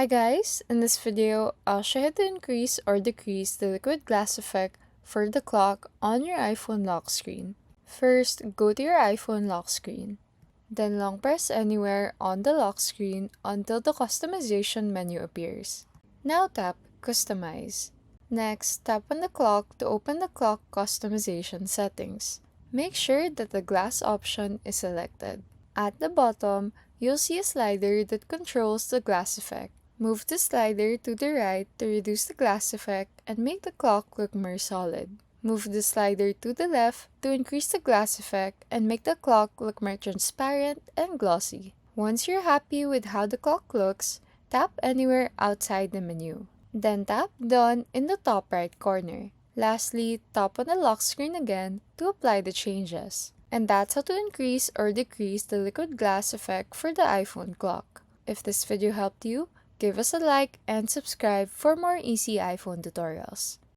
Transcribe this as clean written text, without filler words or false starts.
Hi guys, in this video, I'll show you how to increase or decrease the liquid glass effect for the clock on your iPhone lock screen. First, go to your iPhone lock screen. Then long press anywhere on the lock screen until the customization menu appears. Now tap Customize. Next, tap on the clock to open the clock customization settings. Make sure that the glass option is selected. At the bottom, you'll see a slider that controls the glass effect. Move the slider to the right to reduce the glass effect and make the clock look more solid. Move the slider to the left to increase the glass effect and make the clock look more transparent and glossy. Once you're happy with how the clock looks, tap anywhere outside the menu. Then tap Done in the top right corner. Lastly, tap on the lock screen again to apply the changes. And that's how to increase or decrease the liquid glass effect for the iPhone clock. If this video helped you, give us a like and subscribe for more easy iPhone tutorials.